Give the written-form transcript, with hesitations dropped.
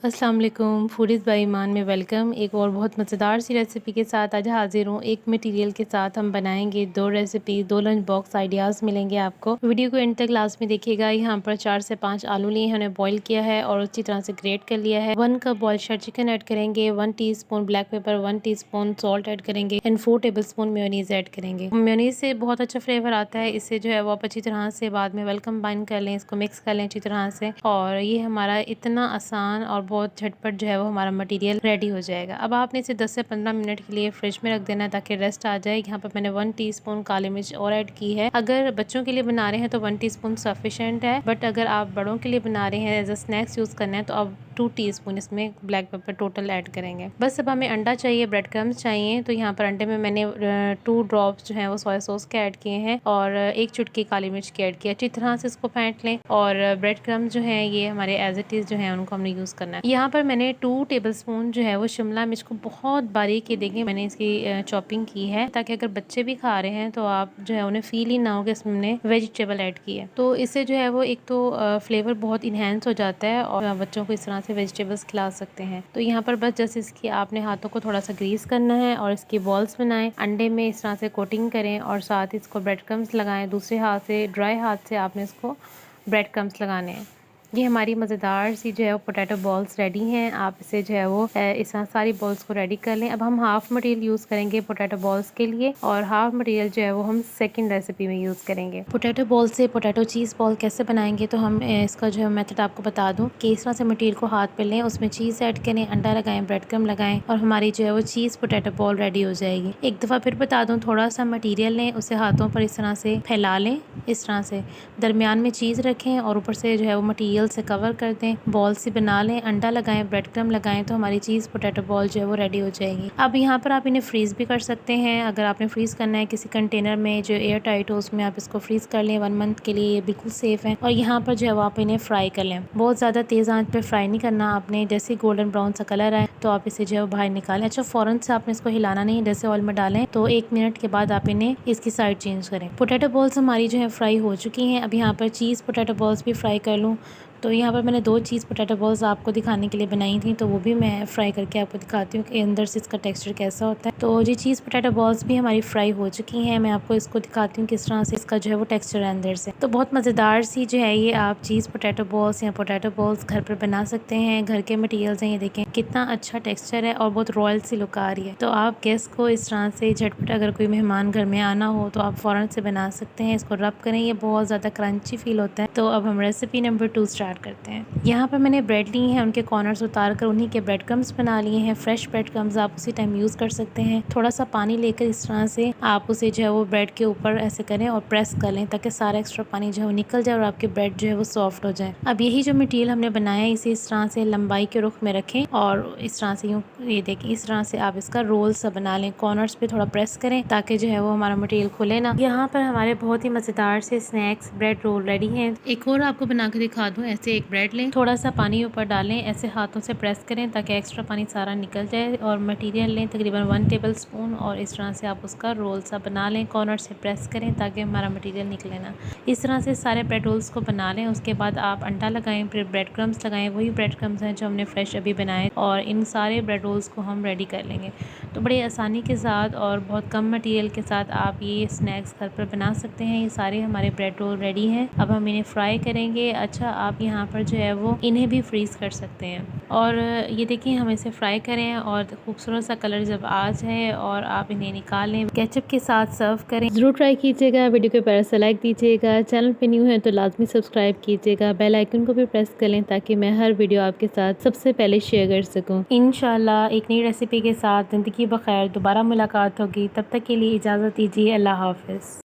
अस्सलाम वालेकुम, foodies bye ईमान में वेलकम। एक और बहुत मज़ेदार सी रेसिपी के साथ आज हाजिर हूँ। एक मटेरियल के साथ हम बनाएंगे दो रेसिपी, दो लंच बॉक्स आइडियाज़ मिलेंगे आपको। वीडियो को एंड तक लास्ट में देखिएगा। यहाँ पर 4 से 5 आलू लिए हैं, उन्हें बॉईल किया है और अच्छी तरह से ग्रेट कर लिया है। 1 cup boiled shredded chicken add करेंगे, 1 teaspoon black pepper, 1 teaspoon salt add करेंगे एंड 4 टेबलस्पून मेयोनीज़ ऐड करेंगे। मेयोनीज़ से बहुत अच्छा फ्लेवर आता है। इससे जो है वो आप अच्छी तरह से बाद में वेल कंबाइन कर लें, इसको मिक्स कर लें अच्छी तरह से। और ये हमारा इतना आसान और बहुत झटपट है वो हमारा मटेरियल रेडी हो जाएगा। अब आपने इसे 10 से 15 मिनट के लिए फ्रिज में रख देना है ताकि रेस्ट आ जाए। यहाँ पर मैंने 1 टीस्पून काली मिर्च और ऐड की है। अगर बच्चों के लिए बना रहे हैं तो 1 टीस्पून सफिशिएंट है, बट अगर आप बड़ों के लिए बना रहे हैं एज अ स्नैक्स यूज करना है तो आप 2 टीस्पून इसमें ब्लैक पेपर टोटल ऐड करेंगे। बस अब हमें अंडा चाहिए, ब्रेड क्रम्स चाहिए। तो यहाँ पर अंडे में मैंने 2 ड्रॉप्स जो है वो सोया सॉस के ऐड किए हैं और 1 चुटकी काली मिर्च के ऐड किया। अच्छी तरह से इसको फेंट लें और ब्रेड क्रम्स जो है ये हमारे एज इट इज जो है उनको हमने यूज करना है। यहाँ पर मैंने 2 टेबलस्पून जो है वो शिमला मिर्च को बहुत बारीक ये देखें मैंने इसकी चॉपिंग की है, ताकि अगर बच्चे भी खा रहे हैं तो आप जो है उन्हें फील ही ना हो कि इसमें हमने वेजिटेबल ऐड की है। तो इससे जो है वो एक तो फ्लेवर बहुत इन्हेंस हो जाता है और बच्चों को इस तरह से वेजिटेबल्स खिला सकते हैं। तो यहाँ पर बस जैसे इसकी आपने हाथों को थोड़ा सा ग्रीस करना है और इसकी बॉल्स बनाएं, अंडे में इस तरह से कोटिंग करें और साथ इसको ब्रेड क्रम्स लगाएं। दूसरे हाथ से ड्राई हाथ से आपने इसको ब्रेड क्रम्स लगाने हैं। ये हमारी मज़ेदार सी जो है वो पोटैटो बॉल्स रेडी हैं। आप इसे जो है वो इस तरह सारी बॉल्स को रेडी कर लें। अब हम हाफ मटेरियल यूज़ करेंगे पोटैटो बॉल्स के लिए और हाफ मटेरियल जो है वो हम सेकंड रेसिपी में यूज़ करेंगे। पोटैटो बॉल से पोटैटो चीज़ बॉल कैसे बनाएंगे तो हम इसका जो है मेथड आपको बता दूँ कि इस तरह से मटेरियल को हाथ पे लें, उसमें चीज़ ऐड करें, अंडा लगाएं, ब्रेड क्रम लगाएं और हमारी जो है वो चीज़ पोटैटो बॉल रेडी हो जाएगी। एक दफ़ा फिर बता दूँ, थोड़ा सा मटीरियल लें, उसे हाथों पर इस तरह से फैला लें, इस तरह से दरमियान में चीज़ रखें और ऊपर से जो है वो मटीरियल से कवर कर दें। बॉल सी बना लें, अंडा लगाएं, ब्रेड क्रम लगाएं तो हमारी चीज़ पोटैटो बॉल जो है वो रेडी हो जाएगी। अब यहाँ पर आप इन्हें फ्रीज़ भी कर सकते हैं। अगर आपने फ्रीज़ करना है किसी कंटेनर में जो एयर टाइट हो उसमें आप इसको फ्रीज़ कर लें 1 मंथ के लिए, ये बिल्कुल सेफ़ है। और यहाँ पर जो है वो आप इन्हें फ्राई कर लें। बहुत ज़्यादा तेज़ आंच पर फ्राई नहीं करना आपने, जैसे गोल्डन ब्राउन सा कलर आए तो आप इसे जो है वो बाहर निकालें। अच्छा, फ़ौरन से आपने इसको हिलाना नहीं, जैसे ऑयल में डालें तो 1 मिनट के बाद आप इन्हें इसकी साइड चेंज करें। पोटैटो बॉल्स हमारी जो है फ्राई हो चुकी हैं। अब यहाँ पर चीज़ पोटैटो बॉल्स भी फ्राई कर लूँ। तो यहाँ पर मैंने 2 चीज़ पोटैटो बॉल्स आपको दिखाने के लिए बनाई थी, तो वो भी मैं फ्राई करके आपको दिखाती हूँ कि अंदर से इसका टेक्सचर कैसा होता है। तो ये चीज़ पोटैटो बॉल्स भी हमारी फ्राई हो चुकी हैं। मैं आपको इसको दिखाती हूँ किस तरह से इसका जो है वो टेक्सचर है अंदर से। तो बहुत मज़ेदार सी जो है ये आप चीज़ पोटैटो बॉल्स या पोटैटो बॉल्स घर पर बना सकते हैं। घर के मटीरियल्स हैं, ये देखें कितना अच्छा टेक्सचर है और बहुत रॉयल सी लुक आ रही है। तो आप गेस्ट को इस तरह से झटपट अगर कोई मेहमान घर में आना हो तो आप फ़ौरन से बना सकते हैं। इसको रब करें, ये बहुत ज़्यादा क्रंची फील होता है। तो अब हम रेसिपी नंबर 2 स्टार्ट करते हैं। यहाँ पर मैंने ब्रेड ली हैं, उनके कॉर्नर्स उतार कर उन्हीं के ब्रेड क्रम्स बना लिए हैं। फ्रेश ब्रेड क्रम्स आप उसी टाइम यूज़ कर सकते हैं। थोड़ा सा पानी लेकर इस तरह से आप उसे जो है वो ब्रेड के ऊपर ऐसे करें और प्रेस कर लें ताकि सारा एक्स्ट्रा पानी जो है वो निकल जाए और आपके ब्रेड जो है वो सॉफ्ट हो जाए। अब यही जो मटीरियल हमने बनाया है इसे इस तरह से लंबाई के रुख में रखें और इस तरह से यूँ ये देखें इस तरह से आप इसका रोल सा बना लें। कॉर्नर्स पे थोड़ा प्रेस करें ताकि जो है वो हमारा मटीरियल खुले ना। यहाँ पर हमारे बहुत ही मज़ेदार से स्नैक्स ब्रेड रोल रेडी हैं। एक और आपको बना कर दिखा दूँ। ऐसे एक ब्रेड लें, थोड़ा सा पानी ऊपर डालें, ऐसे हाथों से प्रेस करें ताकि एक्स्ट्रा पानी सारा निकल जाए और मटेरियल लें तकरीबन 1 टेबलस्पून और इस तरह से आप उसका रोल सा बना लें। कॉर्नर से प्रेस करें ताकि हमारा मटेरियल निकले ना। इस तरह से सारे ब्रेड रोल्स को बना लें। उसके बाद आप अंडा लगाएं, फिर ब्रेड क्रम्स लगाएं, वही ब्रेड क्रम्स हैं जो हमने फ्रेश अभी बनाए और इन सारे ब्रेड रोल्स को हम रेडी कर लेंगे। तो बड़ी आसानी के साथ और बहुत कम मटेरियल के साथ आप ये स्नैक्स घर पर बना सकते हैं। ये सारे हमारे ब्रेड रोल रेडी हैं। अब हम इन्हें फ्राई करेंगे। अच्छा, आप यहाँ पर जो है वो इन्हें भी फ्रीज़ कर सकते हैं और ये देखिए हम इसे फ्राई करें और खूबसूरत सा कलर जब आ जाए और आप इन्हें निकालें, केचप के साथ सर्व करें। ज़रूर ट्राई कीजिएगा। वीडियो को प्यार से लाइक दीजिएगा। चैनल पे न्यू है तो लाजमी सब्सक्राइब कीजिएगा। बेल आइकन को भी प्रेस कर लें ताकि मैं हर वीडियो आपके साथ सबसे पहले शेयर कर सकूँ। इंशाल्लाह एक नई रेसिपी के साथ ज़िंदगी बखैर दोबारा मुलाकात होगी। तब तक के लिए इजाज़त दीजिए। अल्लाह हाफ़िज़।